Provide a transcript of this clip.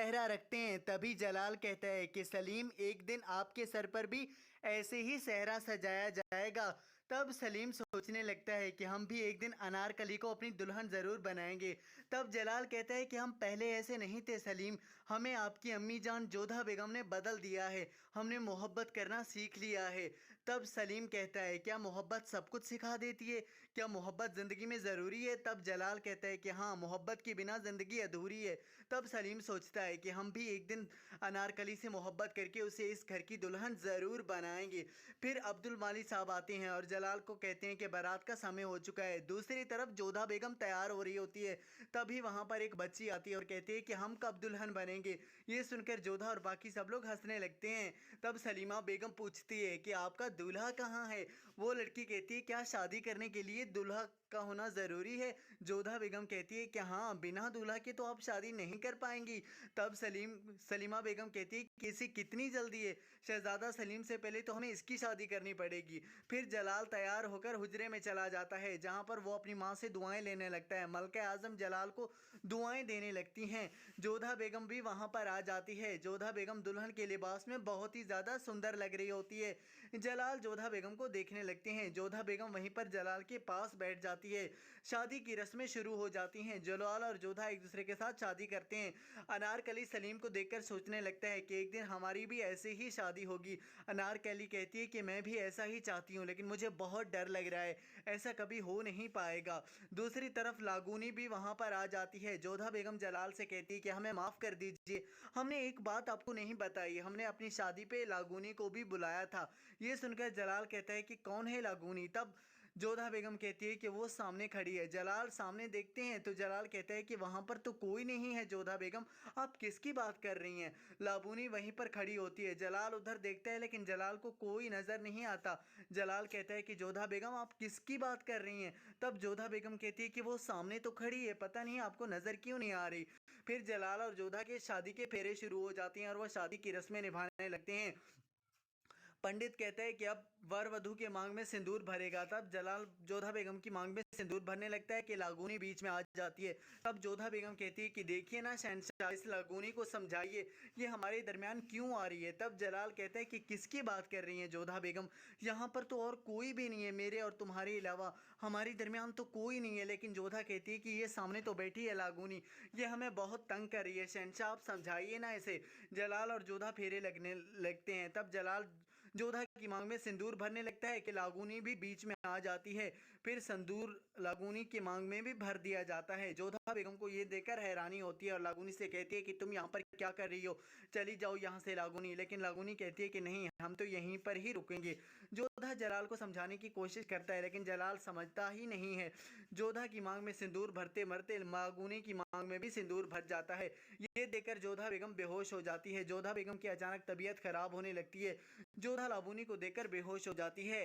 पहरा रखते हैं। तभी जलाल कहता है कि सलीम, एक दिन आपके सर पर भी ऐसे ही सेहरा सजाया जाएगा। तब सलीम सोचने लगता है कि हम भी एक दिन अनारकली को अपनी दुल्हन ज़रूर बनाएंगे। तब जलाल कहता है कि हम पहले ऐसे नहीं थे सलीम, हमें आपकी अम्मी जान जोधा बेगम ने बदल दिया है, हमने मोहब्बत करना सीख लिया है। तब सलीम कहता है, क्या मोहब्बत सब कुछ सिखा देती है? क्या मोहब्बत ज़िंदगी में ज़रूरी है? तब जलाल कहता है कि हाँ, मोहब्बत के बिना ज़िंदगी अधूरी है। तब सलीम सोचता है कि हम भी एक दिन अनारकली से मोहब्बत करके उसे इस घर की दुल्हन ज़रूर बनाएंगे। फिर अब्दुल माली साहब आते हैं और जलाल को कहते हैं कि बारात का समय हो चुका है। दूसरी तरफ जोधा बेगम तैयार हो रही होती है। तभी वहाँ पर एक बच्ची आती है और कहती है कि हम कब दुल्हन बनेंगे। ये सुनकर जोधा और बाकी सब लोग हंसने लगते हैं। तब सलीमा बेगम पूछती है कि आपका दूल्हा कहाँ है? वो लड़की कहती है, क्या शादी करने के लिए दूल्हा का होना ज़रूरी है? जोधा बेगम कहती है कि हाँ, बिना दूल्हा के तो आप शादी नहीं कर पाएंगी। तब सलीमा बेगम कहती है कि इसे कितनी जल्दी है, शहजादा सलीम से पहले तो हमें इसकी शादी करनी पड़ेगी। फिर जलाल तैयार होकर हुजरे में चला जाता है, जहाँ पर वो अपनी माँ से दुआएं लेने लगता है। मलका आजम जलाल को दुआएं देने लगती हैं। जोधा बेगम भी वहाँ पर आ जाती है। जोधा बेगम दुल्हन के लिबास में बहुत ही ज़्यादा सुंदर लग रही होती है। जलाल जोधा बेगम को देखने लगते हैं। जोधा बेगम वहीं पर जलाल के पास बैठ जाती है। शादी की रस्में शुरू हो जाती हैं। जलाल और जोधा एक दूसरे के साथ शादी करते हैं। अनारकली सलीम को देखकर सोचने लगता है कि एक दिन हमारी भी ऐसे ही शादी होगी। अनारकली कहती है कि मैं भी ऐसा ही चाहती हूँ, लेकिन मुझे बहुत डर लग रहा है, ऐसा कभी हो नहीं पाएगा। दूसरी तरफ लागूनी भी वहाँ पर आ जाती है। जोधा बेगम जलाल से कहती है कि हमें माफ़ कर दीजिए, हमने एक बात आपको नहीं बताई, हमने अपनी शादी पे लागूनी को भी बुलाया था। ये सुनकर जलाल कहता है कि कौन है लागूनी? तब जोधा बेगम कहती है कि वो सामने खड़ी है। जलाल सामने देखते हैं तो जलाल कहता है कि वहाँ पर तो कोई नहीं है। जोधा बेगम, आप किसकी बात कर रही हैं? लाबूनी वहीं पर खड़ी होती है। जलाल उधर देखता है लेकिन जलाल को कोई नज़र नहीं आता। जलाल कहता है कि जोधा बेगम, आप किसकी बात कर रही हैं? तब जोधा बेगम कहती है कि वो सामने तो खड़ी है, पता नहीं आपको नज़र क्यों नहीं आ रही। फिर जलाल और जोधा के शादी के फेरे शुरू हो जाते हैं और वह शादी की रस्में निभाने लगते हैं। पंडित कहता है कि अब वर वधू के मांग में सिंदूर भरेगा। तब जलाल जोधा बेगम की मांग में सिंदूर भरने लगता है कि लागूनी बीच में आ जाती है। तब जोधा बेगम कहती है कि देखिए ना शहंशाह, इस लागूनी को समझाइए, ये हमारे दरमियान क्यों आ रही है। तब जलाल कहता है कि किसकी बात कर रही हैं जोधा बेगम, यहाँ पर तो और कोई भी नहीं है, मेरे और तुम्हारे अलावा हमारे दरमियान तो कोई नहीं है। लेकिन जोधा कहती है कि ये सामने तो बैठी है लागूनी, ये हमें बहुत तंग कर रही है, शहंशाह आप समझाइए ना इसे। जलाल और जोधा फेरे लगने लगते हैं। तब जलाल जोधा की मांग में सिंदूर भरने लगता है कि लागूनी भी बीच में आ जाती है। फिर सिंदूर लागूनी की मांग में भी भर दिया जाता है। जोधा बेगम को ये देखकर हैरानी होती है और लागूनी से कहती है कि तुम यहाँ पर क्या कर रही हो, चली जाओ यहाँ से लागूनी। लेकिन लागूनी कहती है कि नहीं, हम तो यहीं पर ही रुकेंगे। जोधा जलाल को समझाने की कोशिश करता है लेकिन जलाल समझता ही नहीं है। जोधा की मांग में सिंदूर भरते भरते लागूनी की मांग में भी सिंदूर भर जाता है। ये देखकर जोधा बेगम बेहोश हो जाती है। जोधा बेगम की अचानक तबीयत खराब होने लगती है। जोधा लाबूनी को देखकर बेहोश हो जाती है।